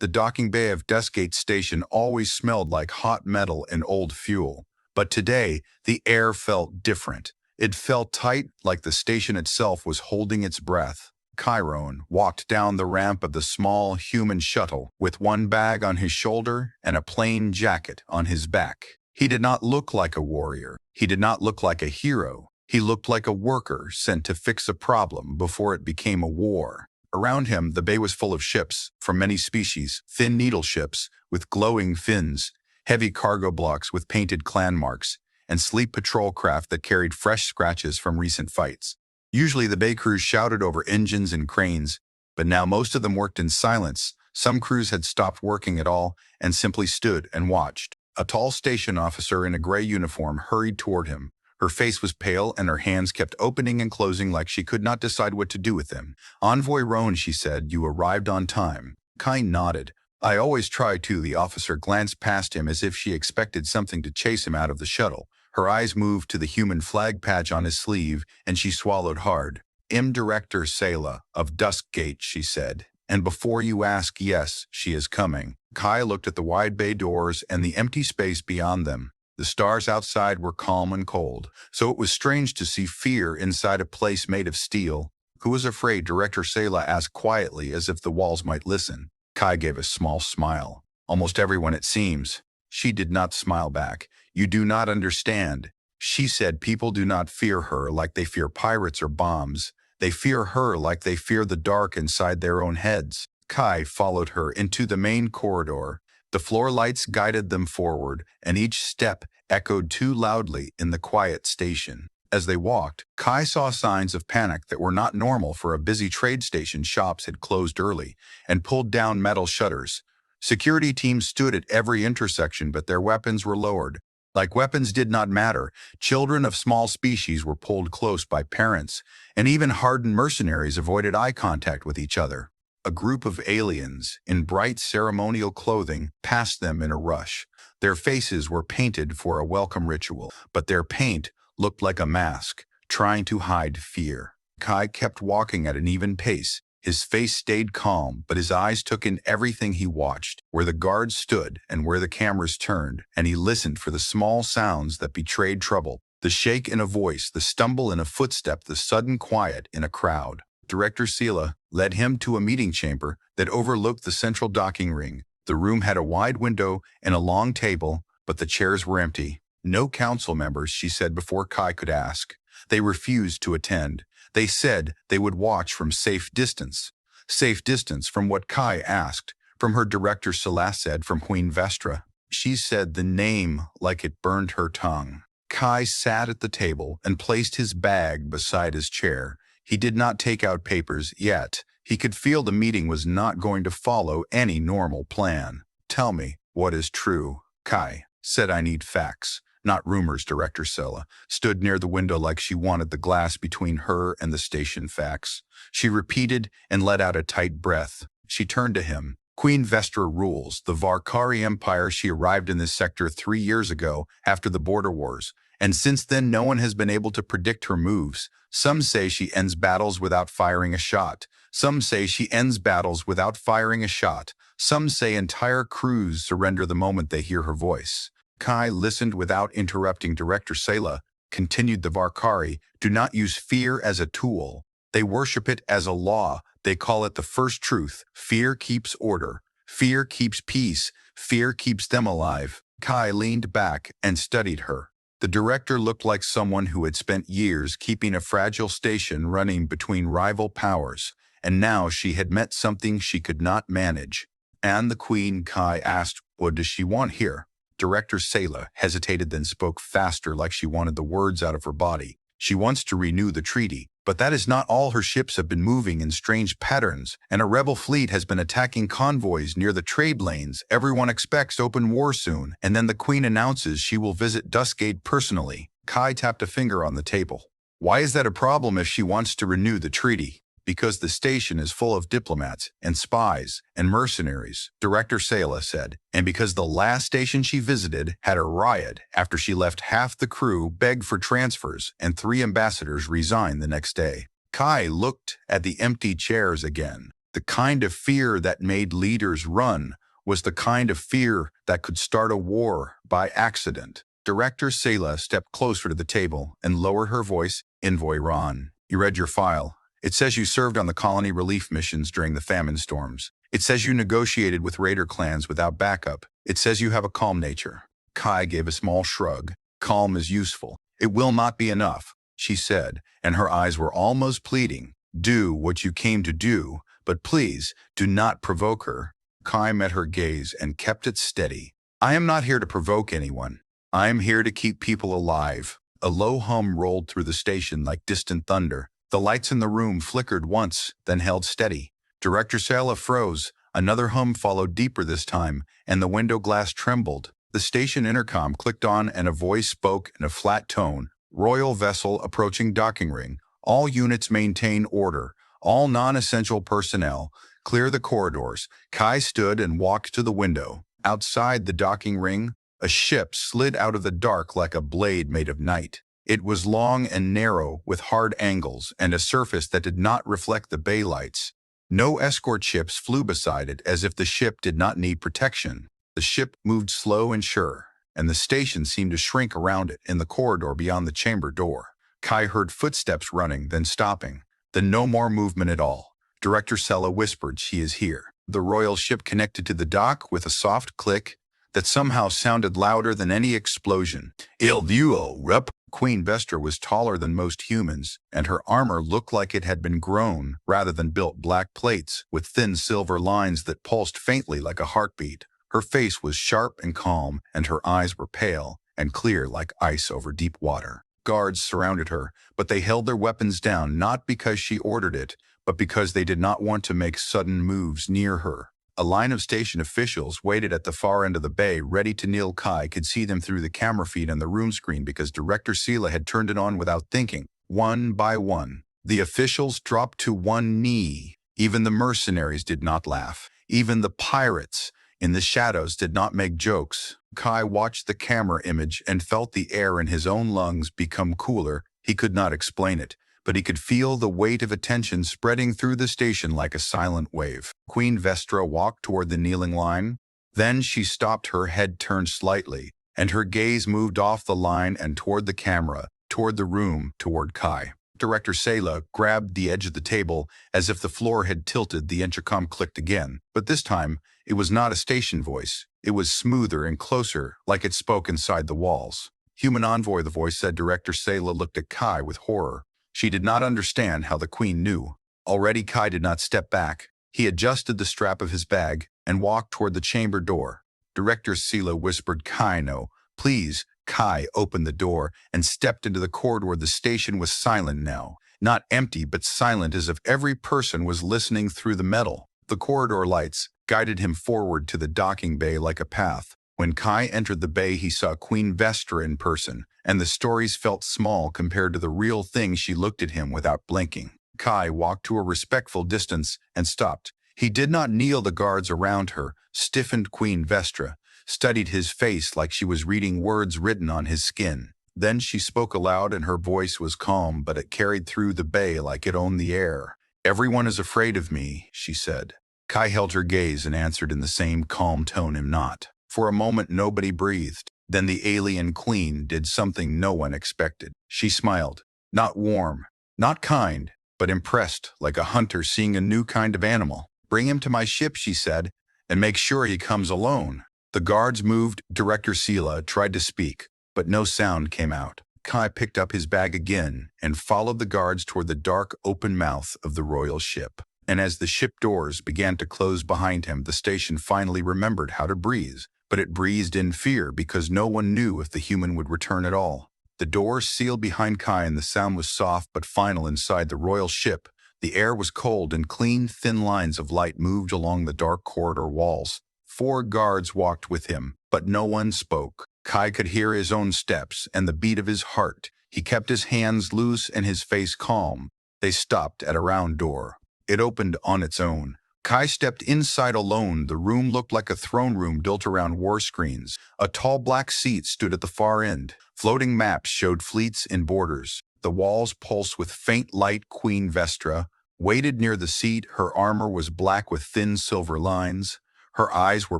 The docking bay of Dustgate Station always smelled like hot metal and old fuel. But today, the air felt different. It felt tight, like the station itself was holding its breath. Chiron walked down the ramp of the small human shuttle with one bag on his shoulder and a plain jacket on his back. He did not look like a warrior. He did not look like a hero. He looked like a worker sent to fix a problem before it became a war. Around him, the bay was full of ships from many species, thin needle ships with glowing fins, heavy cargo blocks with painted clan marks, and sleek patrol craft that carried fresh scratches from recent fights. Usually the bay crews shouted over engines and cranes, but now most of them worked in silence. Some crews had stopped working at all and simply stood and watched. A tall station officer in a gray uniform hurried toward him. Her face was pale and her hands kept opening and closing like she could not decide what to do with them. "Envoy Roan," she said, "you arrived on time." Kai nodded. "I always try to." The officer glanced past him as if she expected something to chase him out of the shuttle. Her eyes moved to the human flag patch on his sleeve, and she swallowed hard. "Director Sayla of Duskgate," she said. "And before you ask, yes, she is coming." Kai looked at the wide bay doors and the empty space beyond them. The stars outside were calm and cold, so it was strange to see fear inside a place made of steel. "Who was afraid?" Director Sayla asked quietly, as if the walls might listen. Kai gave a small smile. "Almost everyone, it seems." She did not smile back. "You do not understand." She said people do not fear her like they fear pirates or bombs. They fear her like they fear the dark inside their own heads. Kai followed her into the main corridor. The floor lights guided them forward, and each step echoed too loudly in the quiet station. As they walked, Kai saw signs of panic that were not normal for a busy trade station. Shops had closed early and pulled down metal shutters. Security teams stood at every intersection, but their weapons were lowered. Like weapons did not matter. Children of small species were pulled close by parents, and even hardened mercenaries avoided eye contact with each other. A group of aliens in bright ceremonial clothing passed them in a rush. Their faces were painted for a welcome ritual, but their paint looked like a mask, trying to hide fear. Kai kept walking at an even pace. His face stayed calm, but his eyes took in everything he watched, where the guards stood and where the cameras turned, and he listened for the small sounds that betrayed trouble. The shake in a voice, the stumble in a footstep, the sudden quiet in a crowd. Director Sayla led him to a meeting chamber that overlooked the central docking ring. The room had a wide window and a long table, but the chairs were empty. "No council members," she said before Kai could ask. They refused to attend. They said they would watch from safe distance. Safe distance from what Kai asked. From her, Director Sayla said, from Queen Vestra. She said the name like it burned her tongue. Kai sat at the table and placed his bag beside his chair. He did not take out papers yet. He could feel the meeting was not going to follow any normal plan. "Tell me what is true." Kai said, "I need facts, not rumors." Director Sayla stood near the window like she wanted the glass between her and the station. "Facts." She repeated and let out a tight breath. She turned to him. "Queen Vestra rules the Varkari Empire. She arrived in this sector 3 years ago after the border wars, and since then no one has been able to predict her moves. Some say she ends battles without firing a shot. Some say she ends battles without firing a shot. Some say entire crews surrender the moment they hear her voice." Kai listened without interrupting. Director Sayla continued, "The Varkari do not use fear as a tool. They worship it as a law. They call it the first truth. Fear keeps order. Fear keeps peace. Fear keeps them alive." Kai leaned back and studied her. The director looked like someone who had spent years keeping a fragile station running between rival powers, and now she had met something she could not manage. "And the Queen?" Kai asked. "What does she want here?" Director Sayla hesitated, then spoke faster, like she wanted the words out of her body. "She wants to renew the treaty. But that is not all. Her ships have been moving in strange patterns, and a rebel fleet has been attacking convoys near the trade lanes. Everyone expects open war soon, and then the Queen announces she will visit Duskgate personally." Kai tapped a finger on the table. "Why is that a problem if she wants to renew the treaty?" "Because the station is full of diplomats and spies and mercenaries," Director Sayla said, "and because the last station she visited had a riot after she left. Half the crew begged for transfers, and 3 ambassadors resigned the next day." Kai looked at the empty chairs again. The kind of fear that made leaders run was the kind of fear that could start a war by accident. Director Sela stepped closer to the table and lowered her voice. Envoy Ron, you read your file. It says you served on the colony relief missions during the famine storms. It says you negotiated with raider clans without backup. It says you have a calm nature. Kai gave a small shrug. Calm is useful. It will not be enough, she said, and her eyes were almost pleading. Do what you came to do, but please do not provoke her. Kai met her gaze and kept it steady. I am not here to provoke anyone. I am here to keep people alive. A low hum rolled through the station like distant thunder. The lights in the room flickered once, then held steady. Director Sela froze. Another hum followed deeper this time, and the window glass trembled. The station intercom clicked on and a voice spoke in a flat tone. Royal vessel approaching docking ring. All units maintain order. All non-essential personnel clear the corridors. Kai stood and walked to the window. Outside the docking ring, a ship slid out of the dark like a blade made of night. It was long and narrow, with hard angles and a surface that did not reflect the bay lights. No escort ships flew beside it, as if the ship did not need protection. The ship moved slow and sure, and the station seemed to shrink around it in the corridor beyond the chamber door. Kai heard footsteps running, then stopping. Then no more movement at all. Director Sela whispered, "She is here." The royal ship connected to the dock with a soft click that somehow sounded louder than any explosion. Il duo rep. Queen Vestra was taller than most humans, and her armor looked like it had been grown rather than built. Black plates with thin silver lines that pulsed faintly like a heartbeat. Her face was sharp and calm, and her eyes were pale and clear like ice over deep water. Guards surrounded her, but they held their weapons down, not because she ordered it, but because they did not want to make sudden moves near her. A line of station officials waited at the far end of the bay, ready to kneel. Kai could see them through the camera feed on the room screen because Director Sela had turned it on without thinking. One by one, the officials dropped to one knee. Even the mercenaries did not laugh. Even the pirates in the shadows did not make jokes. Kai watched the camera image and felt the air in his own lungs become cooler. He could not explain it, but he could feel the weight of attention spreading through the station like a silent wave. Queen Vestra walked toward the kneeling line. Then she stopped, her head turned slightly, and her gaze moved off the line and toward the camera, toward the room, toward Kai. Director Sela grabbed the edge of the table as if the floor had tilted. The intercom clicked again, but this time it was not a station voice. It was smoother and closer, like it spoke inside the walls. "Human envoy," the voice said. Director Sela looked at Kai with horror. She did not understand how the queen knew. Already Kai did not step back. He adjusted the strap of his bag and walked toward the chamber door. Director Sela whispered, "Kai, no, please." Kai opened the door and stepped into the corridor. The station was silent now. Not empty, but silent, as if every person was listening through the metal. The corridor lights guided him forward to the docking bay like a path. When Kai entered the bay, he saw Queen Vestra in person, and the stories felt small compared to the real thing. She looked at him without blinking. Kai walked to a respectful distance and stopped. He did not kneel. The guards around her stiffened. Queen Vestra studied his face like she was reading words written on his skin. Then she spoke aloud, and her voice was calm, but it carried through the bay like it owned the air. "Everyone is afraid of me," she said. Kai held her gaze and answered in the same calm tone, "Am not." For a moment, nobody breathed. Then the alien queen did something no one expected. She smiled. Not warm, not kind, but impressed, like a hunter seeing a new kind of animal. "Bring him to my ship," she said, "and make sure he comes alone." The guards moved. Director Sela tried to speak, but no sound came out. Kai picked up his bag again and followed the guards toward the dark, open mouth of the royal ship. And as the ship doors began to close behind him, the station finally remembered how to breathe. But it breathed in fear because no one knew if the human would return at all. The doors sealed behind Kai, and the sound was soft but final inside the royal ship. The air was cold and clean. Thin lines of light moved along the dark corridor walls. 4 guards walked with him, but no one spoke. Kai could hear his own steps and the beat of his heart. He kept his hands loose and his face calm. They stopped at a round door. It opened on its own. Kai stepped inside alone. The room looked like a throne room built around war screens. A tall black seat stood at the far end. Floating maps showed fleets in borders. The walls pulsed with faint light. Queen Vestra, waited near the seat. Her armor was black with thin silver lines. Her eyes were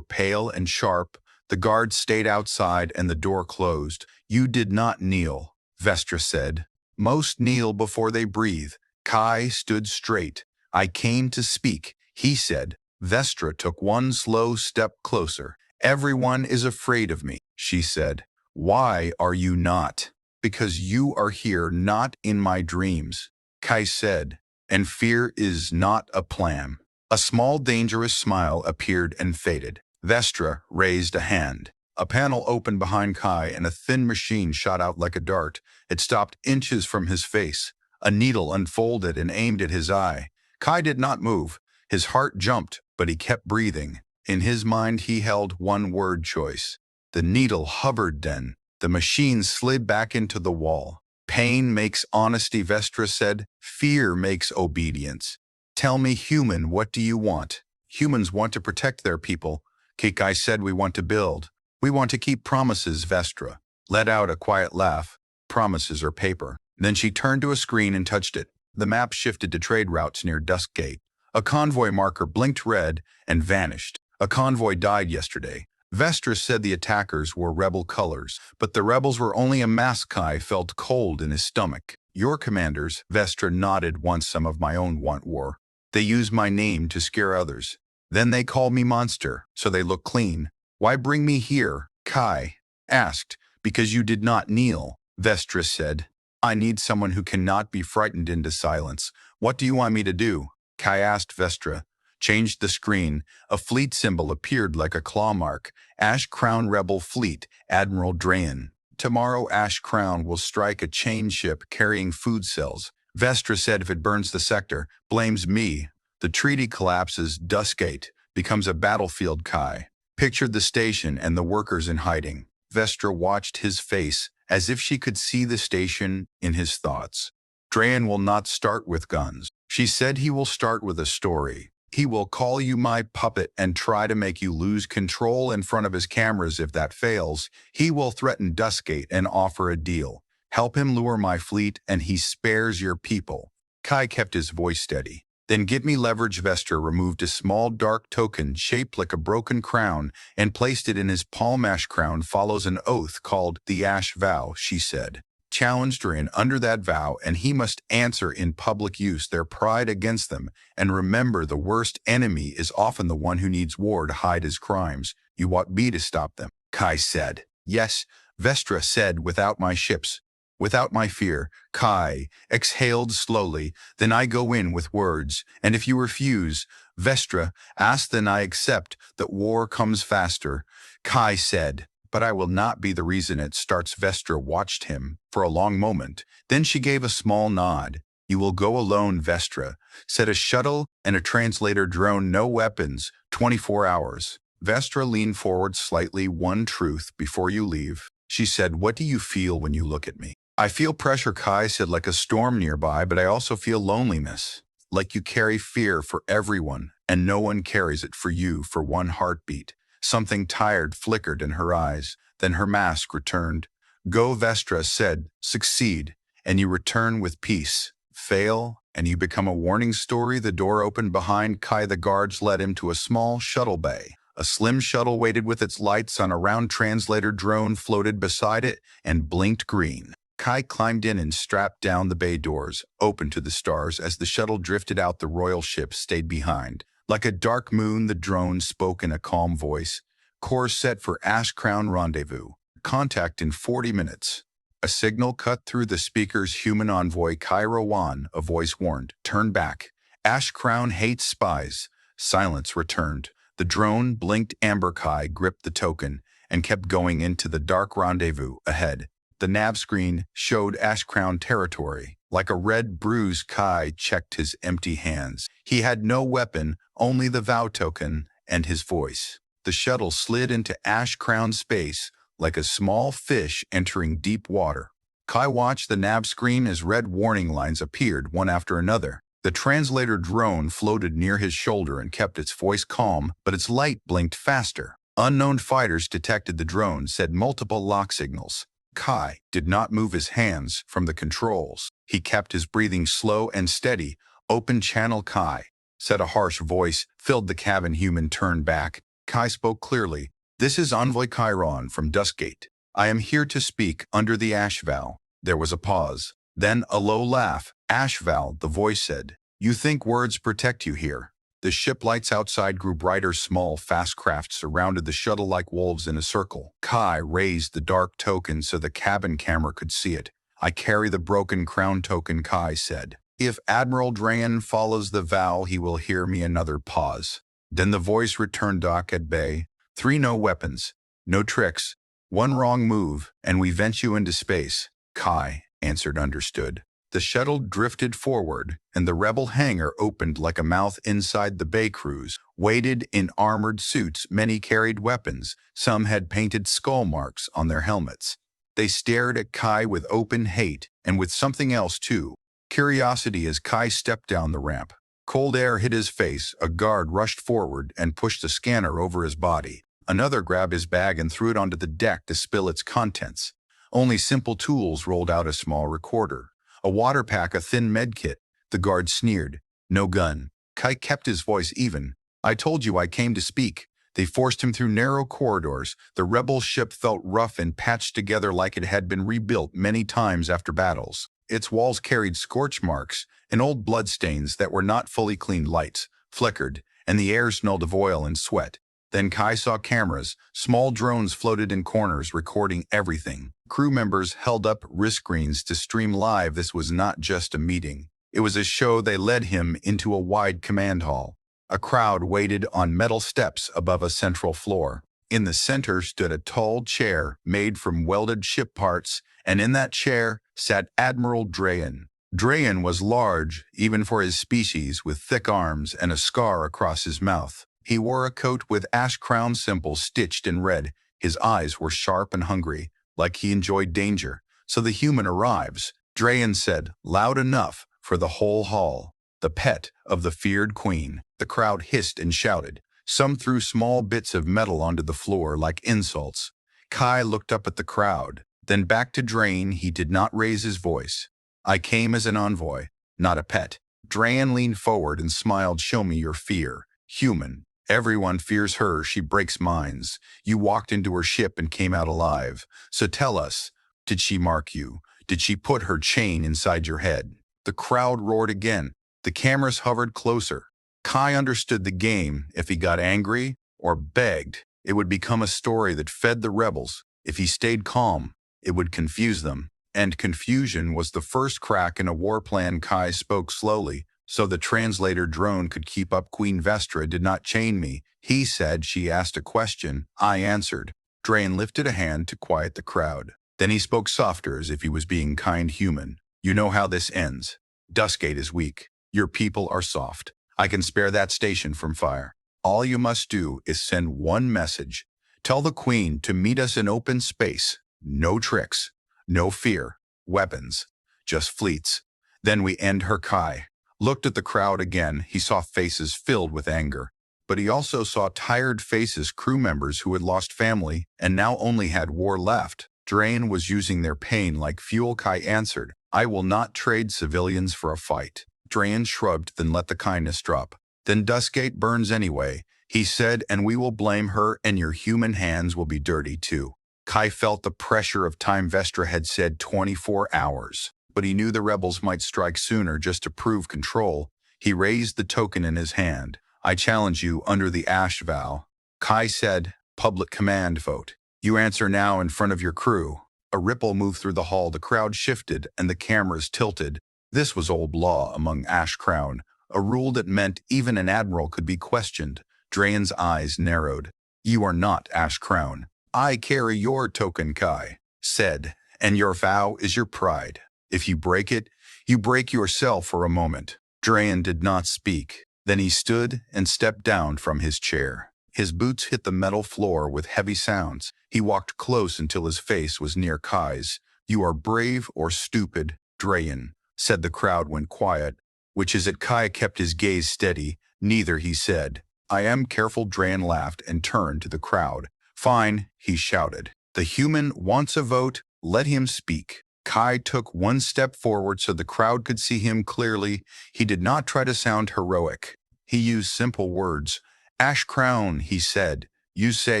pale and sharp. The guard stayed outside and the door closed. You did not kneel, Vestra said. Most kneel before they breathe. Kai stood straight. I came to speak, he said. Vestra took one slow step closer. Everyone is afraid of me, she said. Why are you not? Because you are here, not in my dreams, Kai said. And fear is not a plan. A small dangerous smile appeared and faded. Vestra raised a hand. A panel opened behind Kai and a thin machine shot out like a dart. It stopped inches from his face. A needle unfolded and aimed at his eye. Kai did not move. His heart jumped, but he kept breathing. In his mind he held one word choice. The needle hovered then. The machine slid back into the wall. Pain makes honesty, Vestra said. Fear makes obedience. Tell me, human, what do you want? Humans want to protect their people. Kai said, we want to build. We want to keep promises, Vestra let out a quiet laugh. Promises are paper. Then she turned to a screen and touched it. The map shifted to trade routes near Duskgate. A convoy marker blinked red and vanished. A convoy died yesterday. Vestra said the attackers wore rebel colors, but the rebels were only a mask. Kai felt cold in his stomach. Your commanders, Vestra nodded, want some of my own want war. They use my name to scare others. Then they call me monster, so they look clean. Why bring me here? Kai asked. Because you did not kneel, Vestra said. I need someone who cannot be frightened into silence. What do you want me to do? Kai asked. Vestra changed the screen. A fleet symbol appeared like a claw mark. Ash Crown Rebel Fleet, Admiral Drayan. Tomorrow Ash Crown will strike a chain ship carrying food cells. Vestra said if it burns the sector, blames me. The treaty collapses, Duskgate becomes a battlefield. Kai pictured the station and the workers in hiding. Vestra watched his face as if she could see the station in his thoughts. Drayan will not start with guns. She said he will start with a story. He will call you my puppet and try to make you lose control in front of his cameras. If that fails, he will threaten Duskgate and offer a deal. Help him lure my fleet and he spares your people. Kai kept his voice steady. Then get me leverage. Vestra removed a small dark token shaped like a broken crown and placed it in his palm. Ash Crown follows an oath called the Ash Vow, she said. Challenged Drayan under that vow, and he must answer in public. Use their pride against them, and remember the worst enemy is often the one who needs war to hide his crimes. You want me to stop them, Kai said. Yes, Vestra said, without my ships. Without my fear. Kai exhaled slowly. Then I go in with words, and if you refuse, Vestra asked, then I accept that war comes faster. Kai said, but I will not be the reason it starts. Vestra watched him for a long moment. Then she gave a small nod. You will go alone, Vestra said. A shuttle and a translator drone, no weapons, 24 hours. Vestra leaned forward slightly. One truth before you leave, she said. What do you feel when you look at me? I feel pressure, Kai said, like a storm nearby, but I also feel loneliness. Like you carry fear for everyone, and no one carries it for you for one heartbeat. Something tired flickered in her eyes. Then her mask returned. Go, Vestra said. Succeed, and you return with peace. Fail, and you become a warning story. The door opened behind Kai. The guards led him to a small shuttle bay. A slim shuttle waited with its lights on. A round translator drone floated beside it and blinked green. Kai climbed in and strapped down. The bay doors opened to the stars. As the shuttle drifted out, the royal ship stayed behind. Like a dark moon, the drone spoke in a calm voice. Course set for Ash Crown rendezvous. Contact in 40 minutes. A signal cut through the speakers. Human envoy Cairo 1, a voice warned. Turn back. Ash Crown hates spies. Silence returned. The drone blinked amber. Kai gripped the token and kept going into the dark rendezvous ahead. The nav screen showed Ash Crown territory. Like a red bruise, Kai checked his empty hands. He had no weapon, only the vow token and his voice. The shuttle slid into Ash Crown space like a small fish entering deep water. Kai watched the nav screen as red warning lines appeared one after another. The translator drone floated near his shoulder and kept its voice calm, but its light blinked faster. Unknown fighters detected the drone, said multiple lock signals. Kai did not move his hands from the controls. He kept his breathing slow and steady, Open channel Kai, said a harsh voice, filled the cabin. Human turned back. Kai spoke clearly. This is Envoy Chiron from Duskgate. I am here to speak under the Ashval. There was a pause. Then a low laugh. Ashval, the voice said. You think words protect you here? The ship lights outside grew brighter. Small, fast craft surrounded the shuttle like wolves in a circle. Kai raised the dark token so the cabin camera could see it. I carry the broken crown token, Kai said. If Admiral Drayan follows the vow, he will hear me. Another pause. Then the voice returned. Dock at bay. 3 no weapons, no tricks. 1 wrong move, and we vent you into space. Kai answered. Understood. The shuttle drifted forward, and the rebel hangar opened like a mouth. Inside the bay crews waited in armored suits. Many carried weapons. Some had painted skull marks on their helmets. They stared at Kai with open hate, and with something else too. Curiosity. As Kai stepped down the ramp, cold air hit his face. A guard rushed forward and pushed a scanner over his body. Another grabbed his bag and threw it onto the deck to spill its contents. Only simple tools rolled out. A small recorder, a water pack, a thin med kit. The guard sneered. No gun. Kai kept his voice even. I told you I came to speak. They forced him through narrow corridors. The rebel ship felt rough and patched together like it had been rebuilt many times after battles. Its walls carried scorch marks and old bloodstains that were not fully cleaned. Lights flickered, and the air smelled of oil and sweat. Then Kai saw cameras. Small drones floated in corners, recording everything. Crew members held up wrist screens to stream live. This was not just a meeting. It was a show. They led him into a wide command hall. A crowd waited on metal steps above a central floor. In the center stood a tall chair made from welded ship parts, and in that chair sat Admiral Drayan. Drayan was large, even for his species, with thick arms and a scar across his mouth. He wore a coat with ash crown symbols stitched in red. His eyes were sharp and hungry, like he enjoyed danger. So the human arrives, Drayan said, loud enough for the whole hall. The pet of the feared queen. The crowd hissed and shouted. Some threw small bits of metal onto the floor like insults. Kai looked up at the crowd, then back to Drayan. He did not raise his voice. I came as an envoy, not a pet. Drayan leaned forward and smiled. Show me your fear. Human. Everyone fears her. She breaks minds. You walked into her ship and came out alive. So tell us, did she mark you? Did she put her chain inside your head? The crowd roared again. The cameras hovered closer. Kai understood the game. If he got angry or begged, it would become a story that fed the rebels. If he stayed calm, it would confuse them. And confusion was the first crack in a war plan. Kai spoke slowly, so the translator drone could keep up. Queen Vestra did not chain me, he said. She asked a question. I answered. Drayan lifted a hand to quiet the crowd. Then he spoke softer, as if he was being kind. Human, you know how this ends. Duskgate is weak. Your people are soft. I can spare that station from fire. All you must do is send one message. Tell the Queen to meet us in open space. No tricks, no fear, weapons, just fleets. Then we end her. Kai looked at the crowd again. He saw faces filled with anger, but he also saw tired faces, crew members who had lost family and now only had war left. Drayan was using their pain like fuel. Kai answered, I will not trade civilians for a fight. Drayan shrugged, then let the kindness drop. Then Duskgate burns anyway, he said, and we will blame her, and your human hands will be dirty too. Kai felt the pressure of time. Vestra had said 24 hours, but he knew the rebels might strike sooner. Just to prove control, he raised the token in his hand. I challenge you under the ash vow. Kai said, public command vote. You answer now in front of your crew. A ripple moved through the hall. The crowd shifted and the cameras tilted. This was old law among Ash Crown, a rule that meant even an admiral could be questioned. Drayan's eyes narrowed. You are not Ash Crown. I carry your token, Kai said, and your vow is your pride. If you break it, you break yourself for a moment. Drayan did not speak. Then he stood and stepped down from his chair. His boots hit the metal floor with heavy sounds. He walked close until his face was near Kai's. You are brave or stupid, Drayan, said. The crowd went quiet. Which is it? Kai kept his gaze steady. Neither, he said. I am careful. Drayan laughed and turned to the crowd. Fine, he shouted. The human wants a vote. Let him speak. Kai took one step forward so the crowd could see him clearly. He did not try to sound heroic. He used simple words. Ash Crown, he said. You say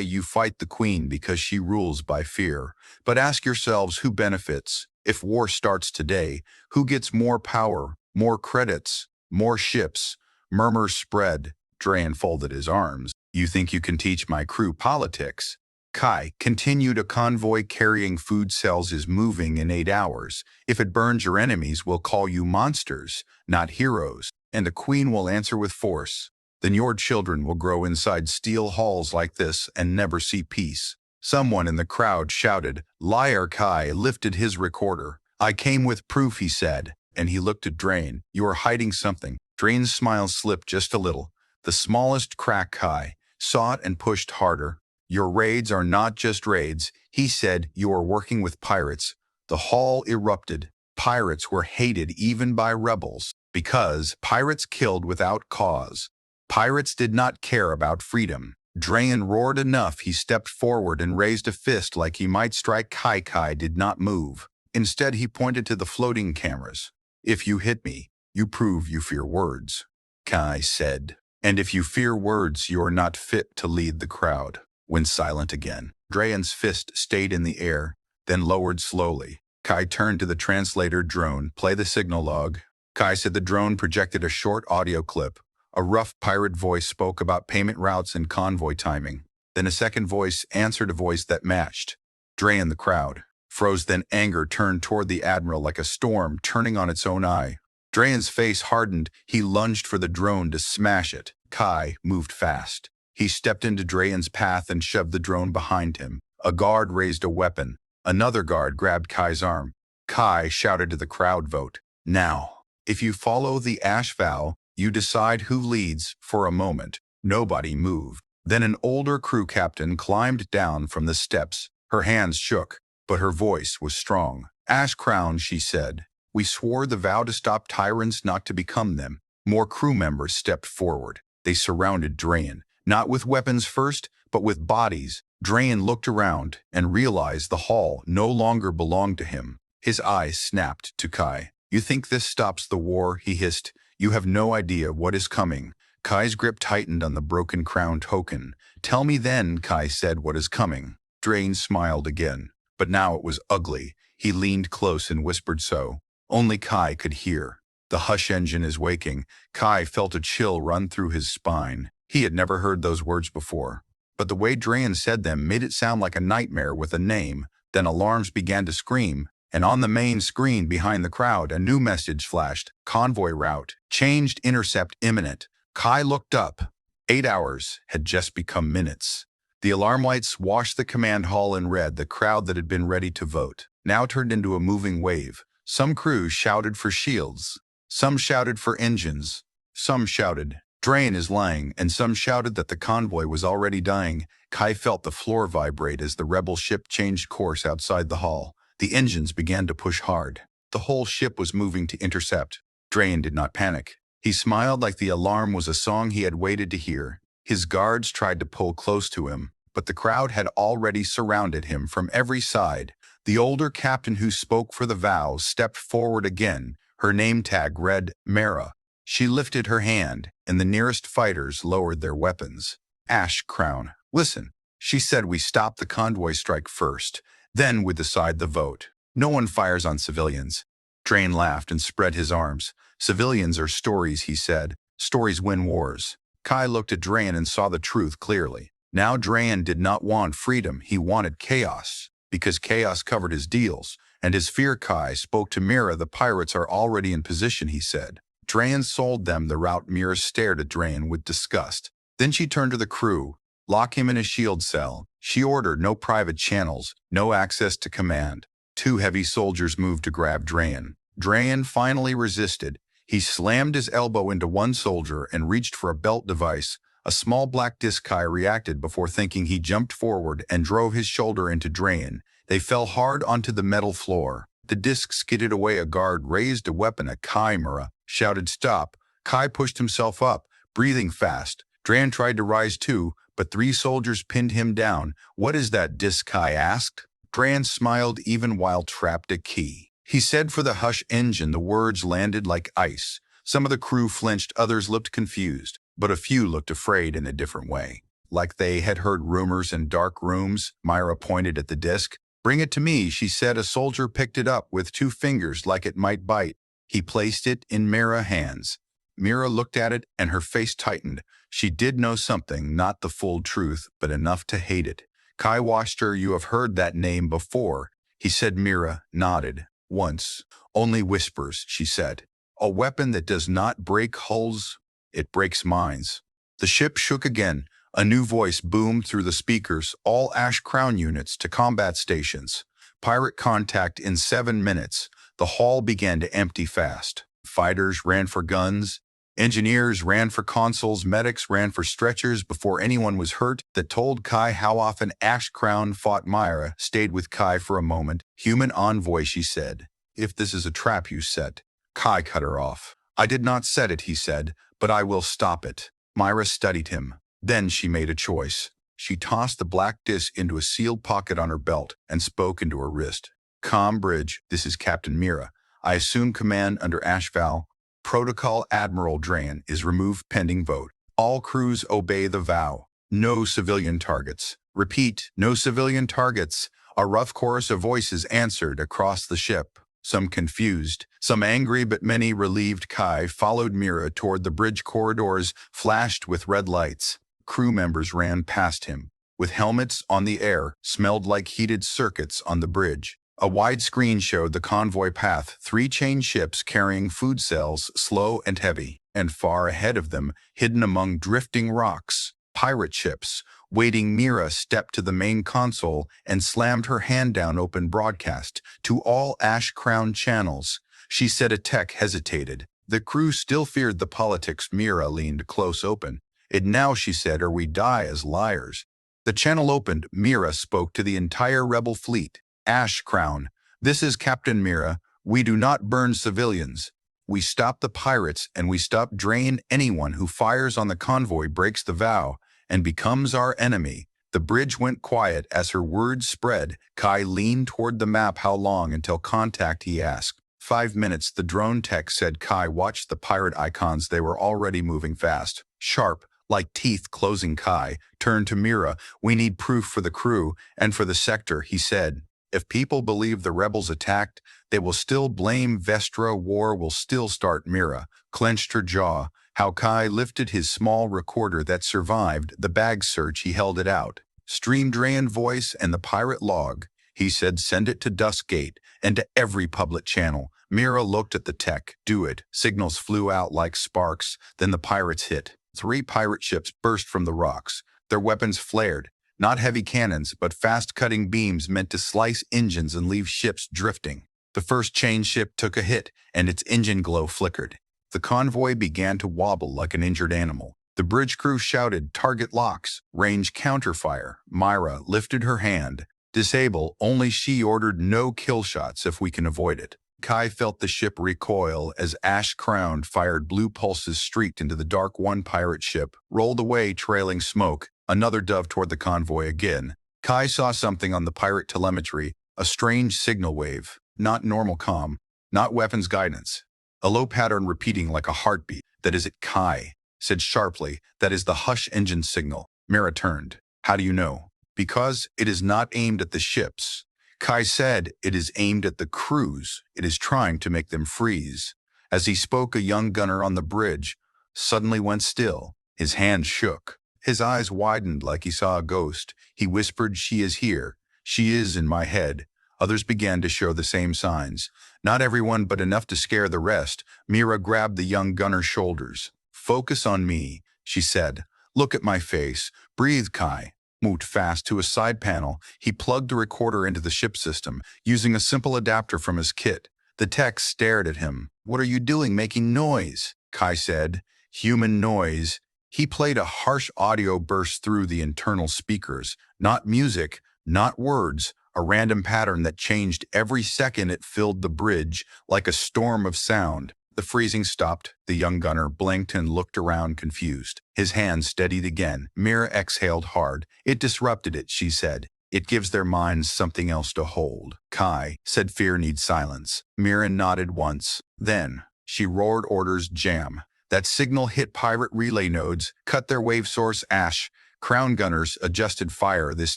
you fight the queen because she rules by fear. But ask yourselves who benefits. If war starts today, who gets more power, more credits, more ships? Murmurs spread. Drayan folded his arms. You think you can teach my crew politics? Kai continued. A convoy carrying food cells is moving in 8 hours. If it burns your enemies, we'll call you monsters, not heroes. And the queen will answer with force. Then your children will grow inside steel halls like this and never see peace. Someone in the crowd shouted. Liar. Kai lifted his recorder. I came with proof, he said, and he looked at Drayan. You are hiding something. Drayan's smile slipped just a little. The smallest crack. Kai saw it and pushed harder. Your raids are not just raids, he said. You are working with pirates. The hall erupted. Pirates were hated even by rebels, because pirates killed without cause. Pirates did not care about freedom. Drayan roared enough. He stepped forward and raised a fist like he might strike. Kai. Kai did not move. Instead, he pointed to the floating cameras. If you hit me, you prove you fear words, Kai said. And if you fear words, you are not fit to lead the crowd. Went silent again. Drayan's fist stayed in the air, then lowered slowly. Kai turned to the translator. Drone, play the signal log. Kai said. The drone projected a short audio clip. A rough pirate voice spoke about payment routes and convoy timing. Then a second voice answered, a voice that matched. Drayan. The crowd froze, then anger turned toward the admiral like a storm turning on its own eye. Drayan's face hardened. He lunged for the drone to smash it. Kai moved fast. He stepped into Drayan's path and shoved the drone behind him. A guard raised a weapon. Another guard grabbed Kai's arm. Kai shouted to the crowd, vote now. If you follow the ash vow, you decide who leads. For a moment, nobody moved. Then an older crew captain climbed down from the steps. Her hands shook, but her voice was strong. Ash Crown, she said. We swore the vow to stop tyrants, not to become them. More crew members stepped forward. They surrounded Drayan, not with weapons first, but with bodies. Drayan looked around and realized the hall no longer belonged to him. His eyes snapped to Kai. You think this stops the war, he hissed. You have no idea what is coming. Kai's grip tightened on the broken crown token. Tell me then, Kai said, what is coming. Drayan smiled again, but now it was ugly. He leaned close and whispered so. Only Kai could hear. The hush engine is waking. Kai felt a chill run through his spine. He had never heard those words before, but the way Drayan said them made it sound like a nightmare with a name. Then alarms began to scream, and on the main screen behind the crowd, a new message flashed. Convoy route changed, intercept imminent. Kai looked up. 8 hours had just become minutes. The alarm lights washed the command hall in red. The crowd that had been ready to vote now turned into a moving wave. Some crews shouted for shields. Some shouted for engines. Some shouted, Drayan is lying, and some shouted that the convoy was already dying. Kai felt the floor vibrate as the rebel ship changed course outside the hall. The engines began to push hard. The whole ship was moving to intercept. Drayan did not panic. He smiled like the alarm was a song he had waited to hear. His guards tried to pull close to him, but the crowd had already surrounded him from every side. The older captain who spoke for the vow stepped forward again. Her name tag read Mara. She lifted her hand, and the nearest fighters lowered their weapons. Ash Crown, listen. She said we stop the convoy strike first. Then we decide the vote. No one fires on civilians. Drayan laughed and spread his arms. Civilians are stories, he said. Stories win wars. Kai looked at Drayan and saw the truth clearly. Now Drayan did not want freedom. He wanted chaos, because chaos covered his deals. And his fear. Kai spoke to Mira. The pirates are already in position, he said. Drayan sold them the route. Mira stared at Drayan with disgust. Then she turned to the crew. Lock him in a shield cell. She ordered no private channels, no access to command. 2 heavy soldiers moved to grab Drayan. Drayan finally resisted. He slammed his elbow into one soldier and reached for a belt device. A small black disc. Kai reacted before thinking. He jumped forward and drove his shoulder into Drayan. They fell hard onto the metal floor. The disc skidded away. A guard raised a weapon at Kai. Mura shouted, stop. Kai pushed himself up, breathing fast. Drayan tried to rise too, but 3 soldiers pinned him down. What is that disc? Kai asked. Drayan smiled even while trapped. A key. He said for the hush engine. The words landed like ice. Some of the crew flinched, others looked confused, but a few looked afraid in a different way. Like they had heard rumors in dark rooms. Myra pointed at the disc. "Bring it to me," she said. A soldier picked it up with 2 fingers like it might bite. He placed it in Myra's hands. Myra looked at it and her face tightened. She did know something, not the full truth, but enough to hate it. Kai watched her. "You have heard that name before," he said. Myra nodded. "Once. Only whispers," she said. "A weapon that does not break hulls, it breaks minds." The ship shook again. A new voice boomed through the speakers. "All Ash Crown units to combat stations. Pirate contact in 7 minutes." The hall began to empty fast. Fighters ran for guns. Engineers ran for consoles. Medics ran for stretchers before anyone was hurt. That told Kai how often Ash Crown fought. Myra stayed with Kai for a moment. "Human envoy," she said. "If this is a trap you set." Kai cut her off. "I did not set it," he said, "but I will stop it." Myra studied him. Then she made a choice. She tossed the black disc into a sealed pocket on her belt and spoke into her wrist. "Com Bridge, this is Captain Myra. I assume command under HFY. Protocol Admiral Drain is removed pending vote. All crews obey the vow. No civilian targets. Repeat, no civilian targets." A rough chorus of voices answered across the ship. Some confused, some angry, but many relieved. Kai followed Myra toward the bridge. Corridors flashed with red lights. Crew members ran past him, with helmets on the air, smelled like heated circuits on the bridge. A wide screen showed the convoy path, 3 chain ships carrying food cells, slow and heavy, and far ahead of them, hidden among drifting rocks, pirate ships. Waiting, Myra stepped to the main console and slammed her hand down. "Open broadcast to all Ash Crown channels." She said. A tech hesitated. The crew still feared the politics. Myra leaned close. "Open it now," she said, "or we die as liars." The channel opened. Myra spoke to the entire rebel fleet. "Ash Crown, this is Captain Myra. We do not burn civilians. We stop the pirates, and we stop Drain. Anyone who fires on the convoy breaks the vow and becomes our enemy." The bridge went quiet as her words spread. Kai leaned toward the map. "How long until contact?" he asked. 5 minutes, the drone tech said. Kai watched the pirate icons. They were already moving fast, sharp, like teeth closing. Kai turned to Myra. "We need proof for the crew and for the sector," he said. "If people believe the rebels attacked, they will still blame Vestra. War will still start." Myra clenched her jaw. How Kai lifted his small recorder that survived the bag search. He held it out. "Stream Drain voice and the pirate log," he said. "Send it to Duskgate and to every public channel." Myra looked at the tech. "Do it." Signals flew out like sparks. Then the pirates hit. 3 pirate ships burst from the rocks. Their weapons flared. Not heavy cannons, but fast-cutting beams meant to slice engines and leave ships drifting. The first chain ship took a hit, and its engine glow flickered. The convoy began to wobble like an injured animal. The bridge crew shouted, "Target locks, range counterfire." Myra lifted her hand. "Disable." Only she ordered. "No kill shots if we can avoid it." Kai felt the ship recoil as Ash Crown fired. Blue pulses streaked into the dark. 1 pirate ship rolled away, trailing smoke. Another dove toward the convoy again. Kai saw something on the pirate telemetry, a strange signal wave. Not normal comm, not weapons guidance. A low pattern repeating like a heartbeat. "That is it," Kai said sharply. "That is the hush engine signal." Myra turned. "How do you know?" "Because it is not aimed at the ships." Kai said. "It is aimed at the crews. It is trying to make them freeze." As he spoke, a young gunner on the bridge suddenly went still. His hand shook. His eyes widened like he saw a ghost. He whispered, "She is here. She is in my head." Others began to show the same signs. Not everyone, but enough to scare the rest. Myra grabbed the young gunner's shoulders. "Focus on me," she said. "Look at my face. Breathe." Kai moved fast to a side panel. He plugged the recorder into the ship system, using a simple adapter from his kit. The tech stared at him. "What are you doing, making noise?" Kai said. "Human noise." He played. A harsh audio burst through the internal speakers. Not music, not words, a random pattern that changed every second. It filled the bridge like a storm of sound. The freezing stopped. The young gunner blinked and looked around confused. His hand steadied again. Myra exhaled hard. "It disrupted it," she said. It gives their minds something else to hold. Kai said fear needs silence. Mira nodded once. Then, she roared orders jam. That signal hit pirate relay nodes, cut their wave source ash. Crown gunners adjusted fire this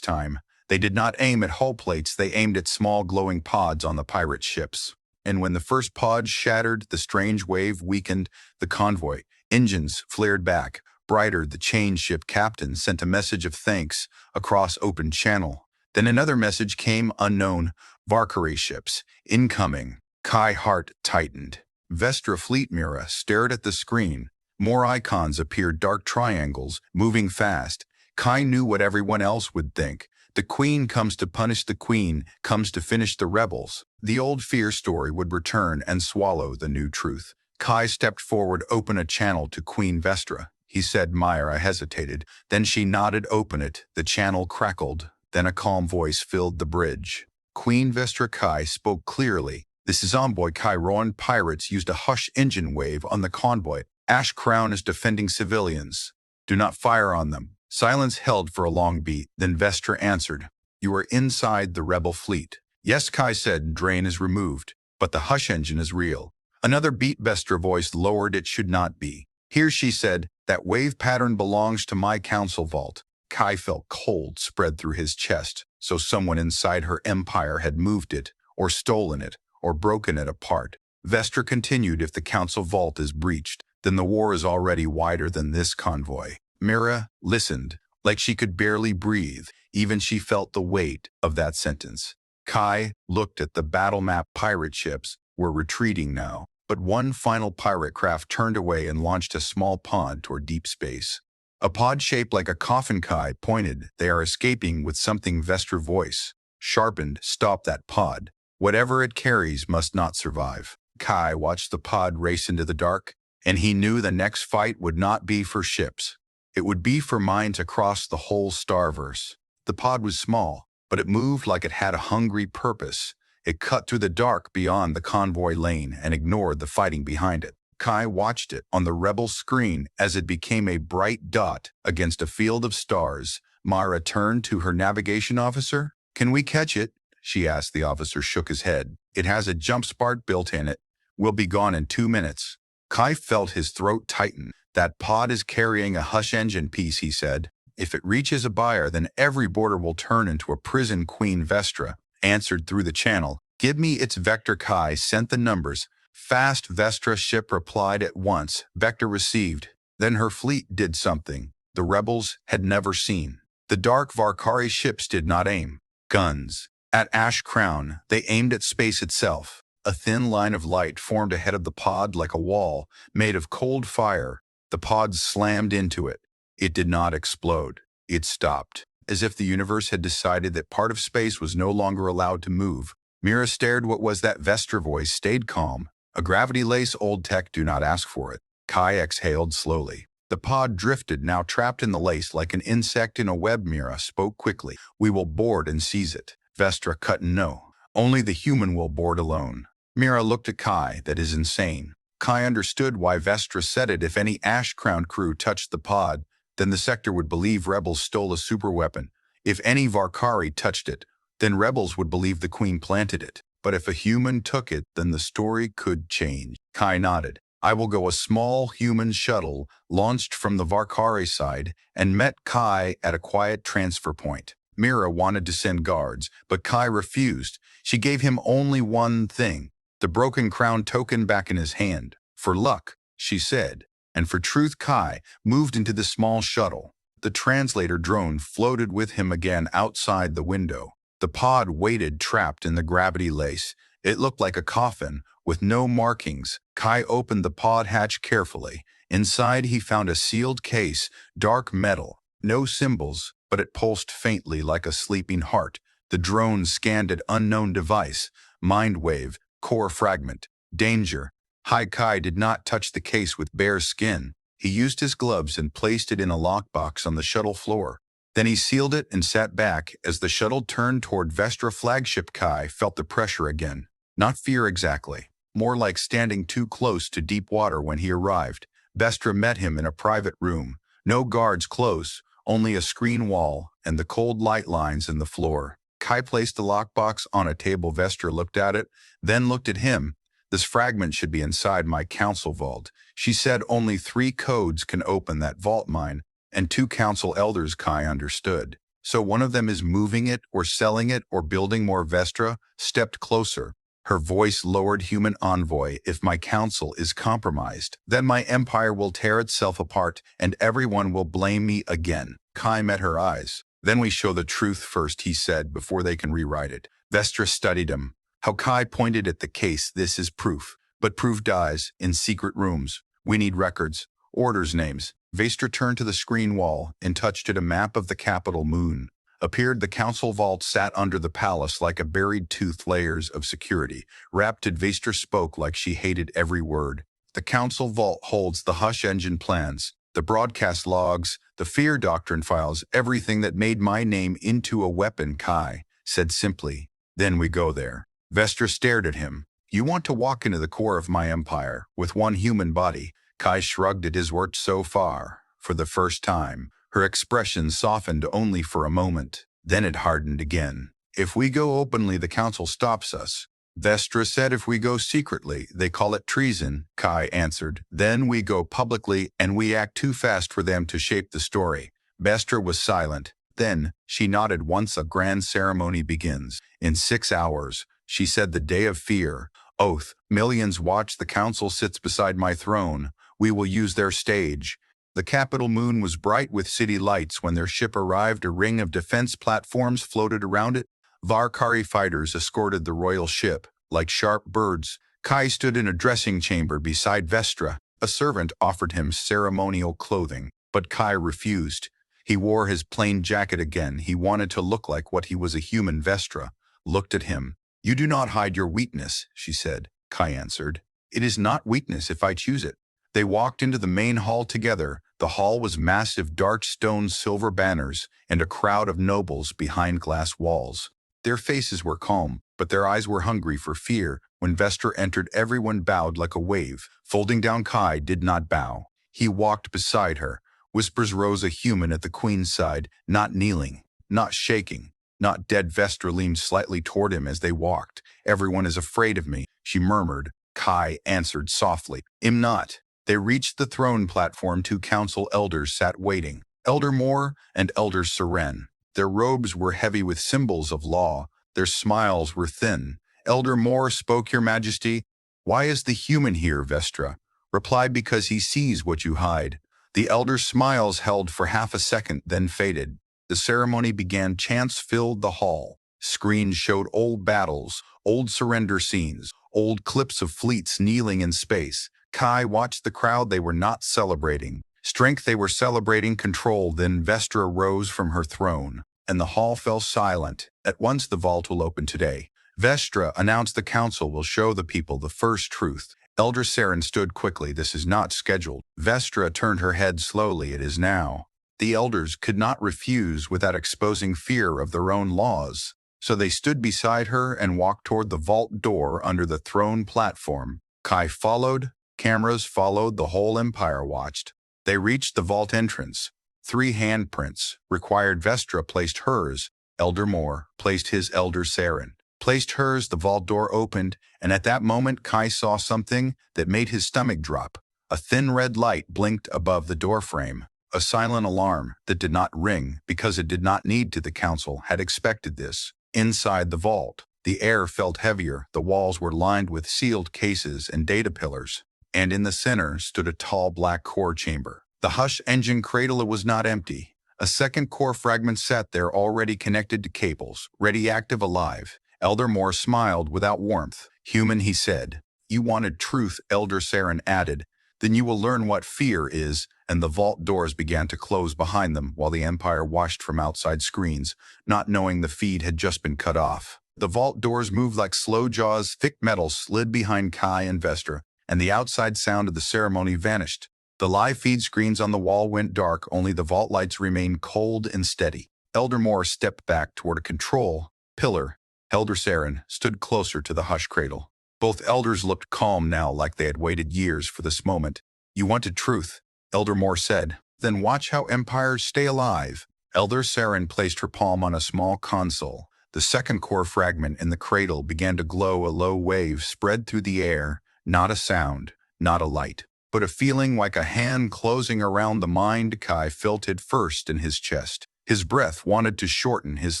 time. They did not aim at hull plates, they aimed at small glowing pods on the pirate ships. And when the first pod shattered, the strange wave weakened the convoy. Engines flared back. Brighter, the chain ship captain sent a message of thanks across open channel. Then another message came unknown. Valkyrie ships, incoming. Kai heart tightened. Vestra fleet Mira stared at the screen. More icons appeared, dark triangles, moving fast. Kai knew what everyone else would think. The queen comes to punish the queen, comes to finish the rebels. The old fear story would return and swallow the new truth. Kai stepped forward, open a channel to Queen Vestra. He said. Myra hesitated. Then she nodded, open it. The channel crackled. Then a calm voice filled the bridge. Queen Vestra. Kai spoke clearly. This is envoy Kai. Rowan pirates used a hush engine wave on the convoy. Ash Crown is defending civilians. Do not fire on them. Silence held for a long beat. Then Vestra answered. You are inside the rebel fleet. Yes, Kai said. Drain is removed. But the hush engine is real. Another beat. Vestra voice lowered. It should not be. Here, she said. That wave pattern belongs to my council vault. Kai felt cold spread through his chest. So someone inside her empire had moved it, or stolen it, or broken it apart. Vestra continued. If the council vault is breached, then the war is already wider than this convoy. Mira listened, like she could barely breathe. Even she felt the weight of that sentence. Kai looked at the battle map. Pirate ships were retreating now, but one final pirate craft turned away and launched a small pod toward deep space. A pod shaped like a coffin. Kai pointed. They are escaping with something. Vestra voice sharpened. Stop that pod. Whatever it carries must not survive. Kai watched the pod race into the dark, and he knew the next fight would not be for ships. It would be for minds across the whole StarVerse. The pod was small, but it moved like it had a hungry purpose. It cut through the dark beyond the convoy lane and ignored the fighting behind it. Kai watched it on the rebel screen as it became a bright dot against a field of stars. Myra turned to her navigation officer. Can we catch it? She asked. The officer shook his head. It has a jump start built in it. We'll be gone in 2 minutes. Kai felt his throat tighten. That pod is carrying a hush engine piece, he said. If it reaches a buyer, then every border will turn into a prison. Queen Vestra answered through the channel. Give me its vector. Kai sent the numbers. Fast. Vestra ship replied at once. Vector received. Then her fleet did something the rebels had never seen. The dark Valkyrie ships did not aim guns at Ash Crown. They aimed at space itself. A thin line of light formed ahead of the pod like a wall made of cold fire. The pod slammed into it. It did not explode. It stopped, as if the universe had decided that part of space was no longer allowed to move. Mira stared. What was that? Vestra voice stayed calm. A gravity lace. Old tech, do not ask for it. Kai exhaled slowly. The pod drifted, now trapped in the lace like an insect in a web. Mira spoke quickly. We will board and seize it. Vestra cut. No. Only the human will board alone. Mira looked at Kai. That is insane. Kai understood why Vestra said it. If any Ash Crown crew touched the pod, then the sector would believe rebels stole a superweapon. If any Valkyrie touched it, then rebels would believe the queen planted it. But if a human took it, then the story could change. Kai nodded. I will go. A small human shuttle launched from the Valkyrie side and met Kai at a quiet transfer point. Mira wanted to send guards, but Kai refused. She gave him only one thing. The broken crown token back in his hand. For luck, she said, and for truth. Kai moved into the small shuttle. The translator drone floated with him again outside the window. The pod waited, trapped in the gravity lace. It looked like a coffin, with no markings. Kai opened the pod hatch carefully. Inside he found a sealed case, dark metal. No symbols, but it pulsed faintly like a sleeping heart. The drone scanned it. Unknown device. Mind wave. Core fragment. Danger. Kai did not touch the case with bare skin. He used his gloves and placed it in a lockbox on the shuttle floor. Then he sealed it and sat back. As the shuttle turned toward Vestra flagship, Kai felt the pressure again. Not fear exactly. More like standing too close to deep water. When he arrived, Vestra met him in a private room. No guards close, only a screen wall and the cold light lines in the floor. Kai placed the lockbox on a table. Vestra looked at it, then looked at him. This fragment should be inside my council vault. She said only 3 codes can open that vault mine, and 2 council elders. Kai understood. So one of them is moving it or selling it or building more. Vestra stepped closer. Her voice lowered. Human envoy, if my council is compromised, then my empire will tear itself apart and everyone will blame me again. Kai met her eyes. Then we show the truth first, he said, before they can rewrite it. Vestra studied him. How Kai pointed at the case. This is proof. But proof dies in secret rooms. We need records, orders, names. Vestra turned to the screen wall and touched at a map of the capital. Moon appeared. The council vault sat under the palace like a buried tooth. Layers of security wrapped it. Vestra spoke like she hated every word. The council vault holds the Hush engine plans, the broadcast logs, the fear doctrine files, everything that made my name into a weapon. Kai said simply. Then we go there. Vestra stared at him. You want to walk into the core of my empire with one human body? Kai shrugged at his work so far. For the first time, her expression softened only for a moment. Then it hardened again. If we go openly, the council stops us. Vestra said. If we go secretly, they call it treason. Kai answered. Then we go publicly and we act too fast for them to shape the story. Vestra was silent. Then she nodded. Once a grand ceremony begins. In 6 hours, she said. The day of fear. Oath. Millions watch. The council sits beside my throne. We will use their stage. The capital. Moon was bright with city lights when their ship arrived. A ring of defense platforms floated around it. Varkari fighters escorted the royal ship like sharp birds. Kai stood in a dressing chamber beside Vestra. A servant offered him ceremonial clothing, but Kai refused. He wore his plain jacket again. He wanted to look like what he was, a human. Vestra looked at him. You do not hide your weakness, she said. Kai answered. It is not weakness if I choose it. They walked into the main hall together. The hall was massive. Dark stone, silver banners, and a crowd of nobles behind glass walls. Their faces were calm, but their eyes were hungry for fear. When Vestra entered, everyone bowed like a wave. Folding down, Kai did not bow. He walked beside her. Whispers rose. A human at the queen's side, not kneeling, not shaking, not dead. Vestra leaned slightly toward him as they walked. Everyone is afraid of me, she murmured. Kai answered softly. Am not. They reached the throne platform. 2 council elders sat waiting. Elder Moore and Elder Seren. Their robes were heavy with symbols of law. Their smiles were thin. Elder Moore spoke. Your Majesty, why is the human here? Vestra replied. Because he sees what you hide. The elder's smiles held for half a second, then faded. The ceremony began. Chants filled the hall. Screens showed old battles, old surrender scenes, old clips of fleets kneeling in space. Kai watched the crowd. They were not celebrating strength, they were celebrating control. Then Vestra rose from her throne, and the hall fell silent. At once. The vault will open today. Vestra announced. The council will show the people the first truth. Elder Seren stood quickly. This is not scheduled. Vestra turned her head slowly. It is now. The elders could not refuse without exposing fear of their own laws. So they stood beside her and walked toward the vault door under the throne platform. Kai followed. Cameras followed. The whole empire watched. They reached the vault entrance. 3 handprints required. Vestra placed hers. Elder Moore placed his. Elder Seren placed hers. The vault door opened, and at that moment Kai saw something that made his stomach drop. A thin red light blinked above the doorframe. A silent alarm that did not ring because it did not need to. The council had expected this. Inside the vault, the air felt heavier. The walls were lined with sealed cases and data pillars. And in the center stood a tall black core chamber. The Hush engine cradle. It was not empty. A second core fragment sat there, already connected to cables, ready, active, alive. Elder Moore smiled without warmth. Human, he said. You wanted truth, Elder Seren added. Then you will learn what fear is. And the vault doors began to close behind them while the Empire watched from outside screens, not knowing the feed had just been cut off. The vault doors moved like slow jaws. Thick metal slid behind Kai and Vestra, and the outside sound of the ceremony vanished. The live feed screens on the wall went dark. Only the vault lights remained cold and steady. Elder Moore stepped back toward a control pillar. Elder Seren stood closer to the Hush cradle. Both elders looked calm now, like they had waited years for this moment. You wanted truth, Elder Moore said. Then watch how empires stay alive. Elder Saren placed her palm on a small console. The second core fragment in the cradle began to glow. A low wave spread through the air, not a sound, not a light, but a feeling like a hand closing around the mind. Kai felt it first in his chest. His breath wanted to shorten, his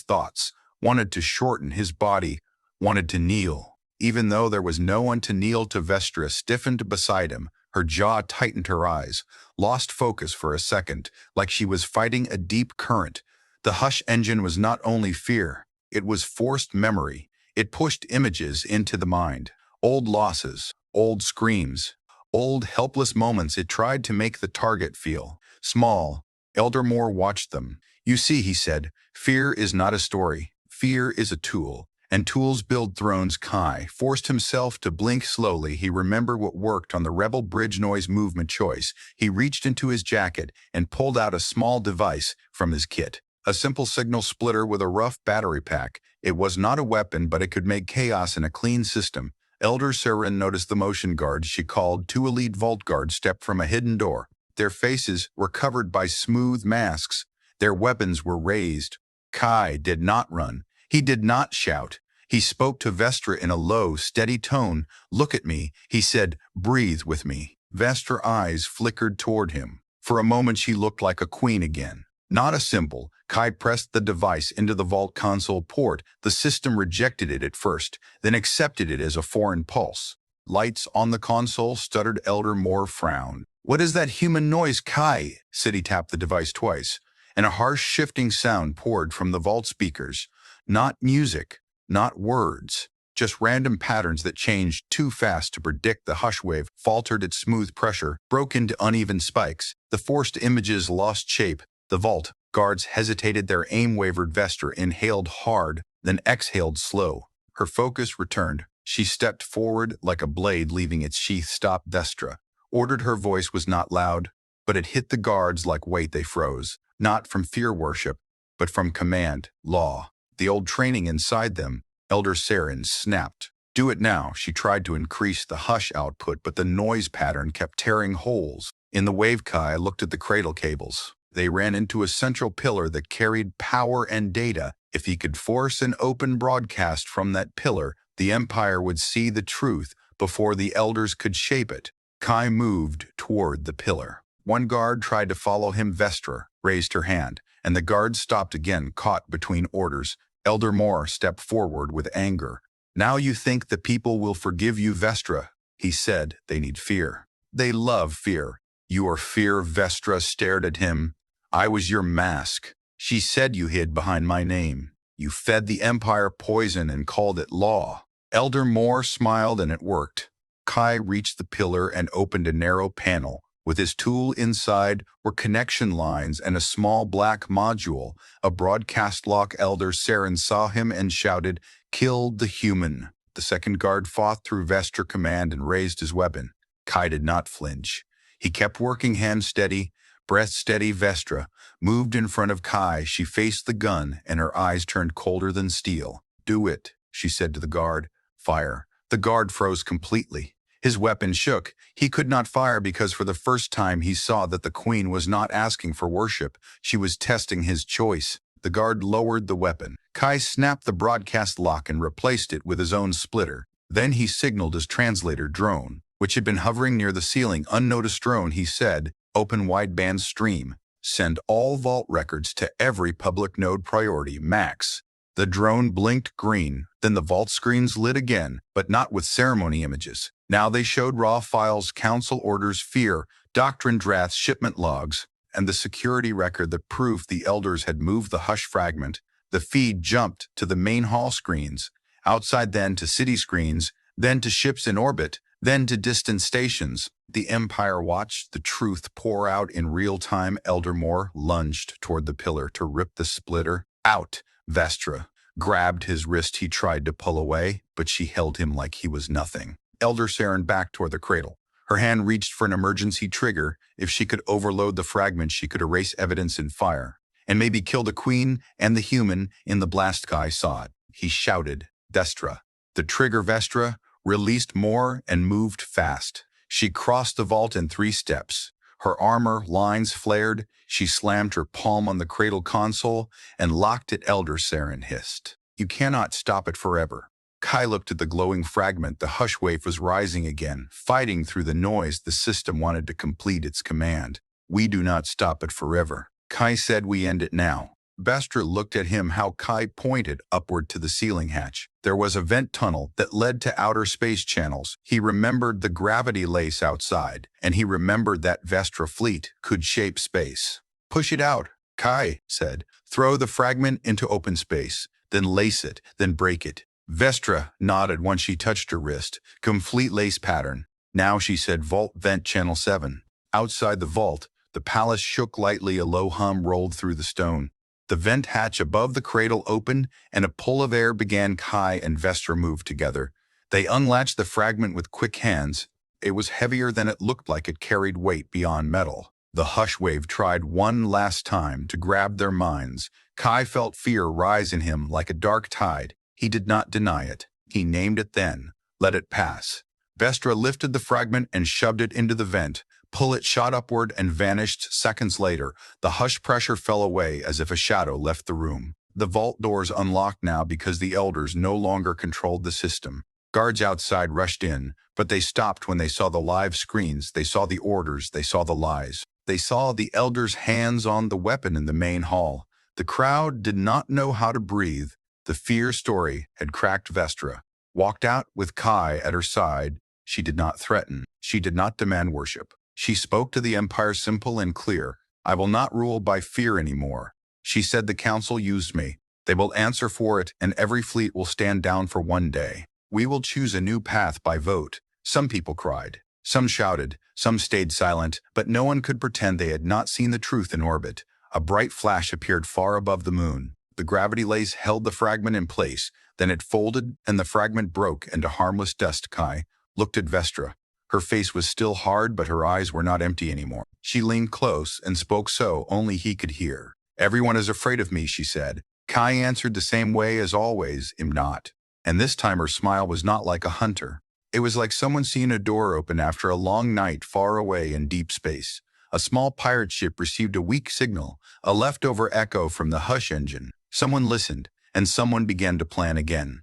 thoughts wanted to shorten, his body wanted to kneel. Even though there was no one to kneel to, Vestra stiffened beside him. Her jaw tightened, her eyes lost focus for a second, like she was fighting a deep current. The hush engine was not only fear, it was forced memory. It pushed images into the mind. Old losses, old screams, old helpless moments. It tried to make the target feel small. Elder Moore watched them. "You see," he said, "fear is not a story. Fear is a tool. And tools build thrones." Kai forced himself to blink slowly. He remembered what worked on the Rebel Bridge noise movement choice. He reached into his jacket and pulled out a small device from his kit. A simple signal splitter with a rough battery pack. It was not a weapon, but it could make chaos in a clean system. Elder Saren noticed the motion guards. She called. Two elite vault guards stepped from a hidden door. Their faces were covered by smooth masks. Their weapons were raised. Kai did not run. He did not shout. He spoke to Vestra in a low, steady tone. "Look at me," he said. "Breathe with me." Vestra's eyes flickered toward him. For a moment she looked like a queen again. Not a symbol. Kai pressed the device into the vault console port. The system rejected it at first, then accepted it as a foreign pulse. "Lights on the console," stuttered. Elder Moore frowned. "What is that human noise?" Kai said. He tapped the device twice, and a harsh shifting sound poured from the vault speakers. Not music, not words, just random patterns that changed too fast to predict. The hush wave faltered its smooth pressure, broke into uneven spikes. The forced images lost shape. The vault guards hesitated, their aim wavered. Vestra inhaled hard, then exhaled slow. Her focus returned. She stepped forward like a blade leaving its sheath. "Stop," Vestra ordered. Her voice was not loud, but it hit the guards like weight. They froze, not from fear worship, but from command, law. The old training inside them. Elder Saren snapped. "Do it now." She tried to increase the hush output, but the noise pattern kept tearing holes in the wave. Kai looked at the cradle cables. They ran into a central pillar that carried power and data. If he could force an open broadcast from that pillar, the Empire would see the truth before the elders could shape it. Kai moved toward the pillar. One guard tried to follow him. Vestra raised her hand, and the guard stopped again, caught between orders. Elder Moore stepped forward with anger. "Now you think the people will forgive you, Vestra," he said. "They need fear. They love fear." "You are fear." Vestra stared at him. "I was your mask." She said. "You hid behind my name. You fed the Empire poison and called it law." Elder Moore smiled, and it worked. Kai reached the pillar and opened a narrow panel. With his tool inside were connection lines and a small black module, a broadcast lock. Elder Saren saw him and shouted, "Kill the human." The second guard fought through Vestra command and raised his weapon. Kai did not flinch. He kept working, hand steady, breath steady. Vestra moved in front of Kai. She faced the gun, and her eyes turned colder than steel. "Do it," she said to the guard. "Fire." The guard froze completely. His weapon shook. He could not fire because for the first time he saw that the queen was not asking for worship. She was testing his choice. The guard lowered the weapon. Kai snapped the broadcast lock and replaced it with his own splitter. Then he signaled his translator drone, which had been hovering near the ceiling. "Unnoticed drone," he said. "Open wideband stream. Send all vault records to every public node, priority max." The drone blinked green. Then the vault screens lit again, but not with ceremony images. Now they showed raw files, council orders, fear, doctrine drafts, shipment logs, and the security record that proved the elders had moved the hush fragment. The feed jumped to the main hall screens, outside, then to city screens, then to ships in orbit, then to distant stations. The Empire watched the truth pour out in real time. Elder Moore lunged toward the pillar to rip the splitter out. Vestra grabbed his wrist. He tried to pull away, but she held him like he was nothing. Elder Saren backed toward the cradle. Her hand reached for an emergency trigger. If she could overload the fragment, she could erase evidence in fire, and maybe kill the queen and the human in the blast. Kai saw it. He shouted, "Vestra." The trigger. Vestra released more and moved fast. She crossed the vault in 3 steps. Her armor lines flared. She slammed her palm on the cradle console and locked it. Elder Saren hissed. You cannot stop it forever. Kai looked at the glowing fragment. The hush wave was rising again, fighting through the noise. The system wanted to complete its command. We do not stop it forever. Kai said, we end it now. Vestra looked at him. How Kai pointed upward to the ceiling hatch. There was a vent tunnel that led to outer space channels. He remembered the gravity lace outside, and he remembered that Vestra fleet could shape space. Push it out, Kai said. Throw the fragment into open space, then lace it, then break it. Vestra nodded once she touched her wrist. Complete lace pattern. Now she said, Vault Vent Channel 7. Outside the vault, the palace shook lightly. A low hum rolled through the stone. The vent hatch above the cradle opened, and a pull of air began. Kai and Vestra moved together. They unlatched the fragment with quick hands. It was heavier than it looked like. It carried weight beyond metal. The hush wave tried one last time to grab their minds. Kai felt fear rise in him like a dark tide. He did not deny it. He named it then. Let it pass. Vestra lifted the fragment and shoved it into the vent. Pull it shot upward and vanished. Seconds later, the hush pressure fell away as if a shadow left the room. The vault doors unlocked now because the elders no longer controlled the system. Guards outside rushed in, but they stopped when they saw the live screens. They saw the orders. They saw the lies. They saw the elders' hands on the weapon in the main hall. The crowd did not know how to breathe. The fear story had cracked. Vestra walked out with Kai at her side. She did not threaten. She did not demand worship. She spoke to the Empire simple and clear. I will not rule by fear anymore. She said, the council used me. They will answer for it, and every fleet will stand down for one day. We will choose a new path by vote. Some people cried. Some shouted. Some stayed silent, but no one could pretend they had not seen the truth in orbit. A bright flash appeared far above the moon. The gravity lace held the fragment in place. Then it folded, and the fragment broke into harmless dust. Kai looked at Vestra. Her face was still hard, but her eyes were not empty anymore. She leaned close and spoke so only he could hear. Everyone is afraid of me, she said. Kai answered the same way as always, I'm not. And this time her smile was not like a hunter. It was like someone seeing a door open after a long night far away in deep space. A small pirate ship received a weak signal, a leftover echo from the hush engine. Someone listened, and someone began to plan again.